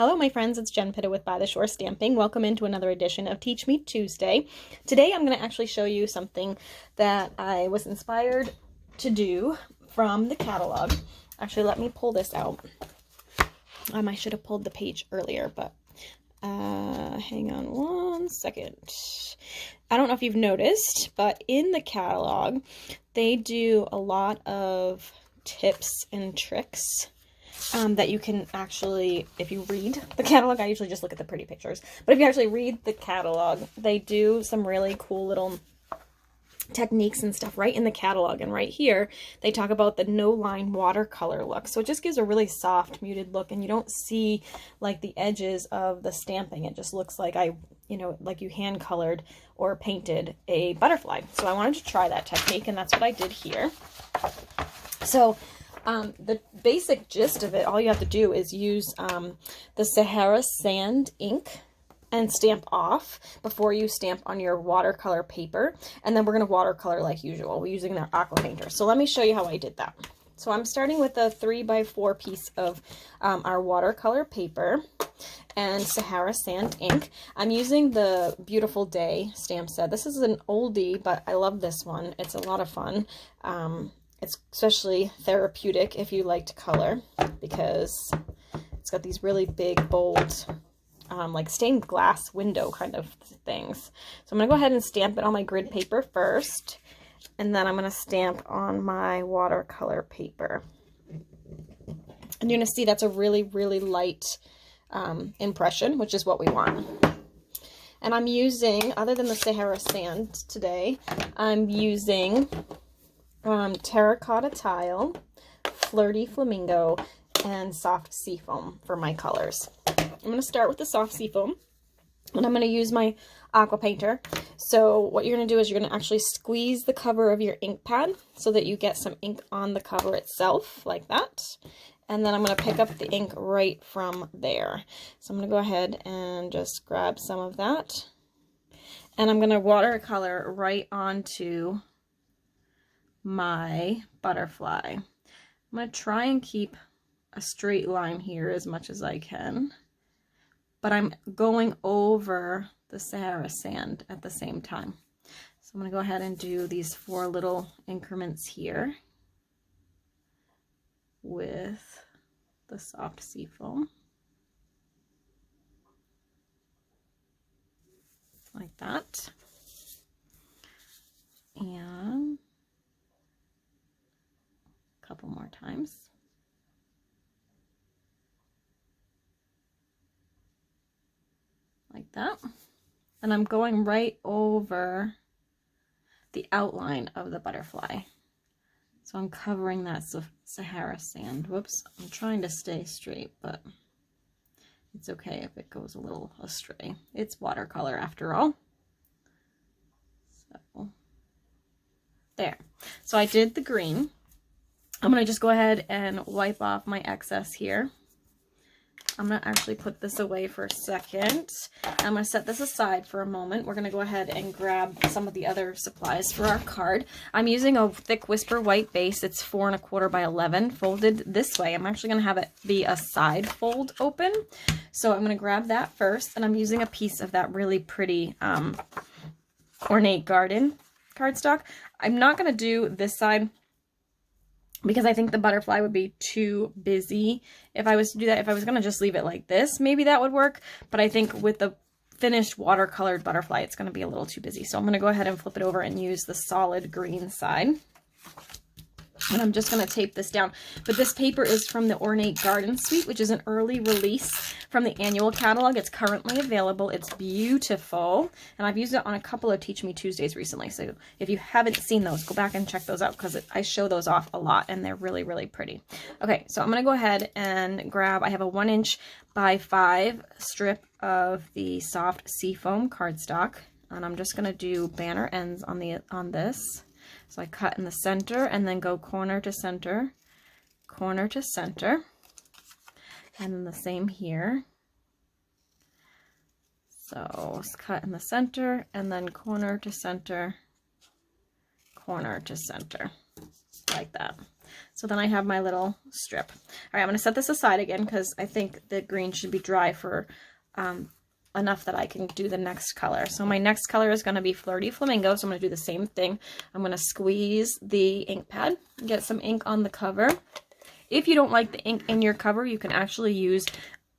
Hello my friends, it's Jen Pitta with By the Shore Stamping. Welcome into another edition of Teach Me Tuesday. Today I'm going to actually show you something that I was inspired to do from the catalog. Actually, let me pull this out. I should have pulled the page earlier, but hang on one second. I don't know if you've noticed, but in the catalog, they do a lot of tips and tricks that you can actually, if you read the catalog, I usually just look at the pretty pictures, but if you actually read the catalog, they do some really cool little techniques and stuff right in the catalog. And right here, they talk about the no-line watercolor look. So it just gives a really soft, muted look, and you don't see like the edges of the stamping. It just looks like like you hand-colored or painted a butterfly. So I wanted to try that technique, and that's what I did here. So the basic gist of it, all you have to do is use the Sahara sand ink and stamp off before you stamp on your watercolor paper. And then we're going to watercolor like usual. We're using our aqua painter. So let me show you how I did that. So I'm starting with a 3x4 piece of our watercolor paper and Sahara sand ink. I'm using the Beautiful Day stamp set. This is an oldie, but I love this one. It's a lot of fun. It's especially therapeutic if you like to color, because it's got these really big, bold, like stained glass window kind of things. So I'm going to go ahead and stamp it on my grid paper first, and then I'm going to stamp on my watercolor paper. And you're going to see that's a really, really light impression, which is what we want. And I'm using, other than the Sahara sand today, I'm using terracotta tile, flirty flamingo, and soft seafoam for my colors. I'm going to start with the soft seafoam, and I'm going to use my aqua painter. So what you're going to do is you're going to actually squeeze the cover of your ink pad so that you get some ink on the cover itself, like that. And then I'm going to pick up the ink right from there. So I'm going to go ahead and just grab some of that, and I'm going to watercolor right onto my butterfly. I'm going to try and keep a straight line here as much as I can, but I'm going over the Sahara sand at the same time. So I'm going to go ahead and do these 4 little increments here with the soft seafoam, like that. And couple more times. Like that. And I'm going right over the outline of the butterfly. So I'm covering that Sahara sand. Whoops, I'm trying to stay straight, but it's okay if it goes a little astray. It's watercolor after all. So there. So I did the green. I'm going to just go ahead and wipe off my excess here. I'm going to actually put this away for a second. I'm going to set this aside for a moment. We're going to go ahead and grab some of the other supplies for our card. I'm using a thick Whisper white base. It's 4 1/4 by 11 folded this way. I'm actually going to have it be a side fold open. So I'm going to grab that first, and I'm using a piece of that really pretty ornate garden cardstock. I'm not going to do this side because I think the butterfly would be too busy if I was to do that. If I was going to just leave it like this, maybe that would work. But I think with the finished watercolored butterfly, it's going to be a little too busy. So I'm going to go ahead and flip it over and use the solid green side. And I'm just going to tape this down. But this paper is from the Ornate Garden Suite, which is an early release from the annual catalog. It's currently available. It's beautiful. And I've used it on a couple of Teach Me Tuesdays recently. So if you haven't seen those, go back and check those out, because I show those off a lot and they're really, really pretty. Okay, so I'm going to go ahead and grab, I have a 1 inch by 5 strip of the soft seafoam cardstock. And I'm just going to do banner ends on this. So I cut in the center and then go corner to center, and then the same here. So let's cut in the center and then corner to center, like that. So then I have my little strip. All right, I'm going to set this aside again because I think the green should be dry for enough that I can do the next color. So my next color is going to be Flirty Flamingo. So I'm going to do the same thing. I'm going to squeeze the ink pad, get some ink on the cover. If you don't like the ink in your cover, you can actually use,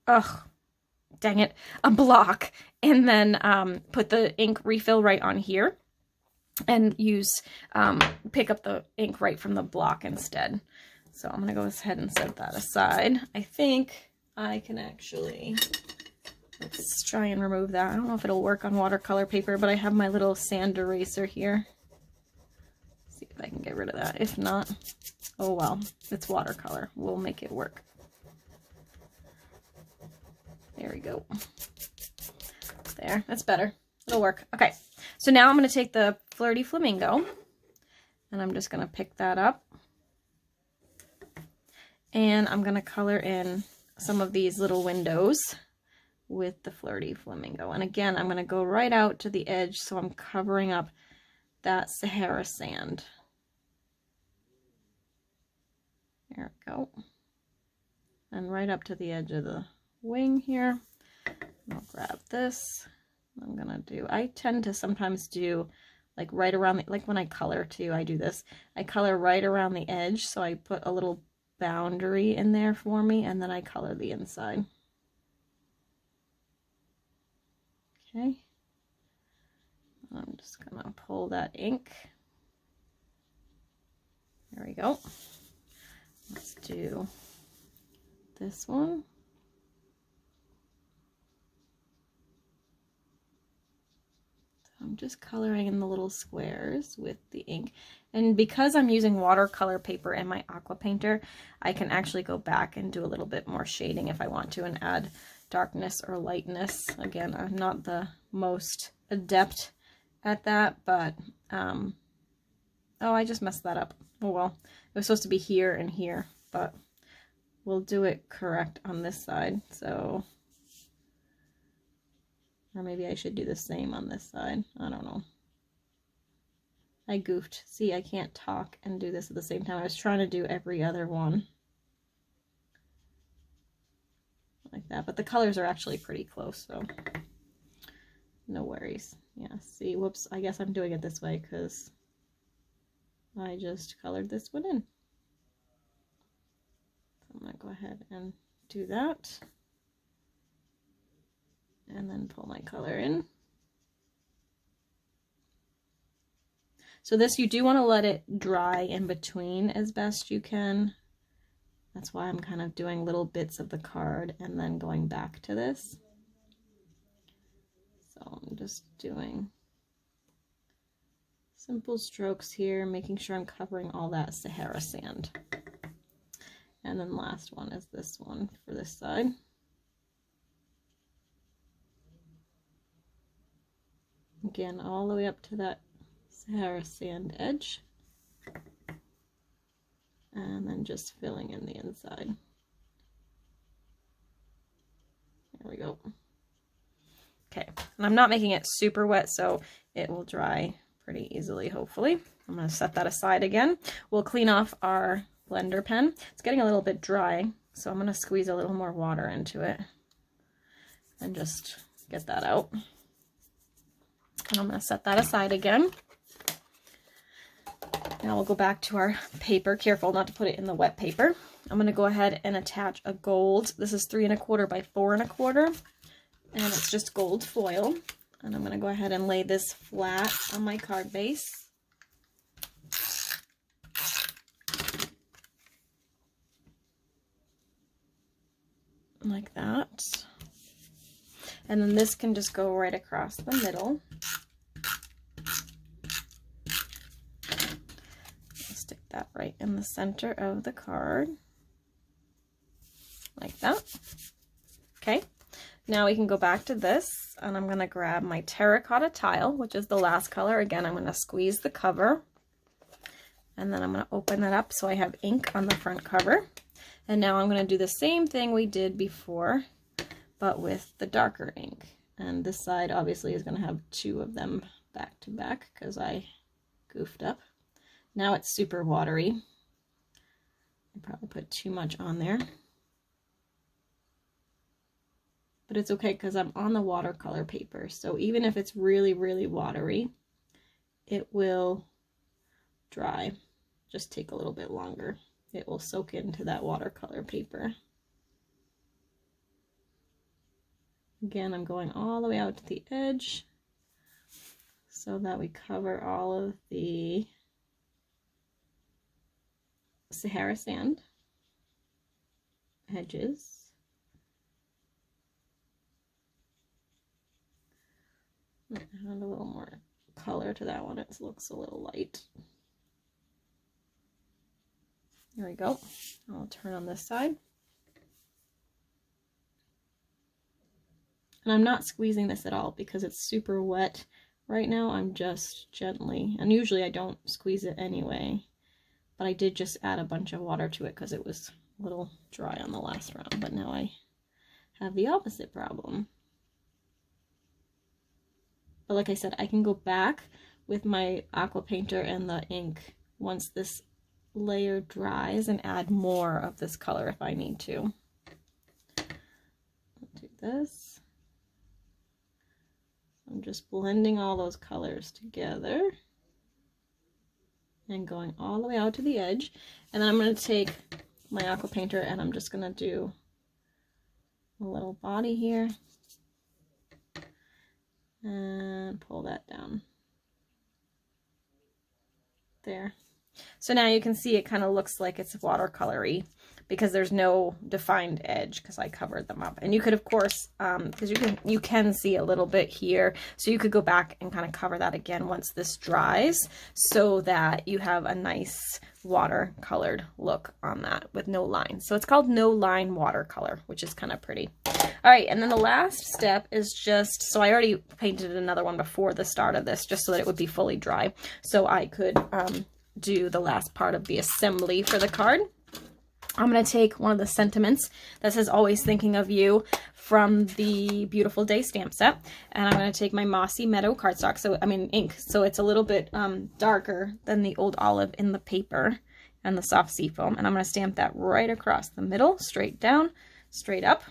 dang it, a block, and then put the ink refill right on here and use, pick up the ink right from the block instead. So I'm going to go ahead and set that aside. I think I can actually, let's try and remove that. I don't know if it'll work on watercolor paper, but I have my little sand eraser here. See if I can get rid of that. If not, oh well, it's watercolor. We'll make it work. There we go. There, that's better. It'll work. Okay, so now I'm going to take the Flirty Flamingo, and I'm just going to pick that up. And I'm going to color in some of these little windows with the Flirty Flamingo. And again, I'm going to go right out to the edge, so I'm covering up that Sahara sand. There we go. And right up to the edge of the wing here. I'll grab this. I'm gonna do, I tend to sometimes do like right around the, like when I color too, I do this. I color right around the edge, so I put a little boundary in there for me, and then I color the inside. Okay. I'm just gonna pull that ink. There we go. Let's do this one. I'm just coloring in the little squares with the ink. And because I'm using watercolor paper in my aqua painter, I can actually go back and do a little bit more shading if I want to and add darkness or lightness. Again, I'm not the most adept at that, but, oh, I just messed that up. Oh well, it was supposed to be here and here, but we'll do it correct on this side, so... Or maybe I should do the same on this side. I don't know. I goofed. See, I can't talk and do this at the same time. I was trying to do every other one. Like that. But the colors are actually pretty close, so no worries. Yeah, see, whoops. I guess I'm doing it this way because I just colored this one in. So I'm going to go ahead and do that. And then pull my color in. So this, you do want to let it dry in between as best you can. That's why I'm kind of doing little bits of the card and then going back to this. So I'm just doing simple strokes here, making sure I'm covering all that Sahara sand. And then last one is this one for this side. Again, all the way up to that Sahara sand edge. And then just filling in the inside. There we go. Okay, and I'm not making it super wet, so it will dry pretty easily, hopefully. I'm going to set that aside again. We'll clean off our blender pen. It's getting a little bit dry, so I'm going to squeeze a little more water into it and just get that out. And I'm going to set that aside again. Now we'll go back to our paper. Careful not to put it in the wet paper. I'm going to go ahead and attach a gold. This is 3 1/4 by 4 1/4. And it's just gold foil. And I'm going to go ahead and lay this flat on my card base. Like that. And then this can just go right across the middle. Stick that right in the center of the card. Like that. Okay. Now we can go back to this, and I'm going to grab my terracotta tile, which is the last color. Again, I'm going to squeeze the cover, and then I'm going to open that up so I have ink on the front cover. And now I'm going to do the same thing we did before, but with the darker ink. And this side obviously is going to have 2 of them back to back because I goofed up. Now it's super watery. I probably put too much on there. But it's okay because I'm on the watercolor paper. So even if it's really, really watery, it will dry. Just take a little bit longer. It will soak into that watercolor paper. Again, I'm going all the way out to the edge so that we cover all of the Sahara sand edges. Add a little more color to that one. It looks a little light. There we go. I'll turn on this side. And I'm not squeezing this at all because it's super wet. Right now I'm just gently, and usually I don't squeeze it anyway, but I did just add a bunch of water to it because it was a little dry on the last round, but now I have the opposite problem. But like I said, I can go back with my aqua painter and the ink once this layer dries and add more of this color if I need to. I'll do this. I'm just blending all those colors together and going all the way out to the edge. And then I'm going to take my aqua painter and I'm just going to do a little body here and pull that down there. So now you can see it kind of looks like it's watercolory because there's no defined edge because I covered them up. And you could, of course, because you can see a little bit here, so you could go back and kind of cover that again once this dries so that you have a nice watercolored look on that with no lines. So it's called no line watercolor, which is kind of pretty. All right, and then the last step is just, so I already painted another one before the start of this just so that it would be fully dry, so I could do the last part of the assembly for the card. I'm going to take one of the sentiments that says always thinking of you from the Beautiful Day stamp set, and I'm going to take my Mossy Meadow cardstock, so I mean ink, so it's a little bit darker than the Old Olive in the paper and the soft seafoam, and I'm going to stamp that right across the middle, straight down, straight up.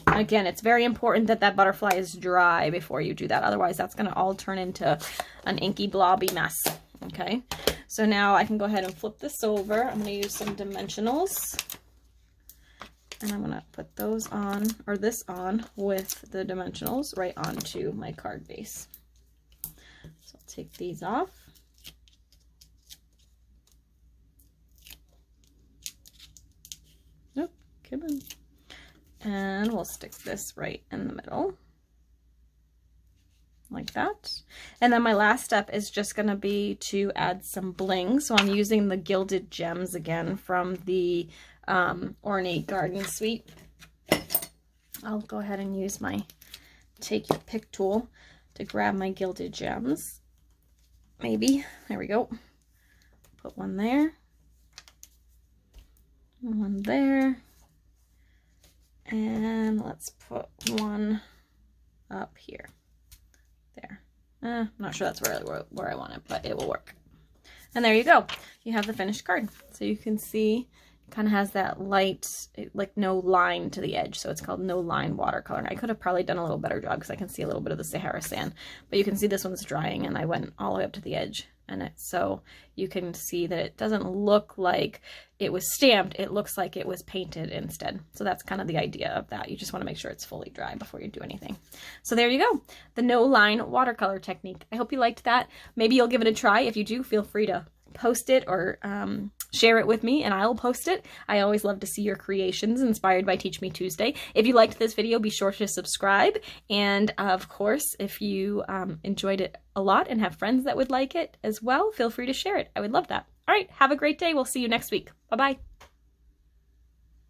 Again, it's very important that that butterfly is dry before you do that, otherwise that's going to all turn into an inky blobby mess. Okay, so now I can go ahead and flip this over. I'm going to use some dimensionals, and I'm going to put those on, or this on, with the dimensionals right onto my card base. So I'll take these off. Nope, come on. And we'll stick this right in the middle. Like that. And then my last step is just going to be to add some bling. So I'm using the Gilded Gems again from the Ornate Garden Suite. I'll go ahead and use my Take Your Pick tool to grab my Gilded Gems. Maybe. There we go. Put one there. One there. And let's put one up here. There. I'm not sure that's where I want it, but it will work. And there you go. You have the finished card. So you can see it kind of has that light, like no line to the edge. So it's called No Line Watercolor. And I could have probably done a little better job because I can see a little bit of the Sahara sand. But you can see this one's drying and I went all the way up to the edge. And so you can see that it doesn't look like it was stamped, it looks like it was painted instead. So that's kind of the idea of that. You just want to make sure it's fully dry before you do anything. So there you go, the no line watercolor technique. I hope you liked that. Maybe you'll give it a try. If you do, feel free to post it or share it with me and I'll post it. I always love to see your creations inspired by Teach Me Tuesday. If you liked this video, be sure to subscribe. And of course, if you enjoyed it a lot and have friends that would like it as well, feel free to share it. I would love that. All right, have a great day. We'll see you next week. Bye-bye.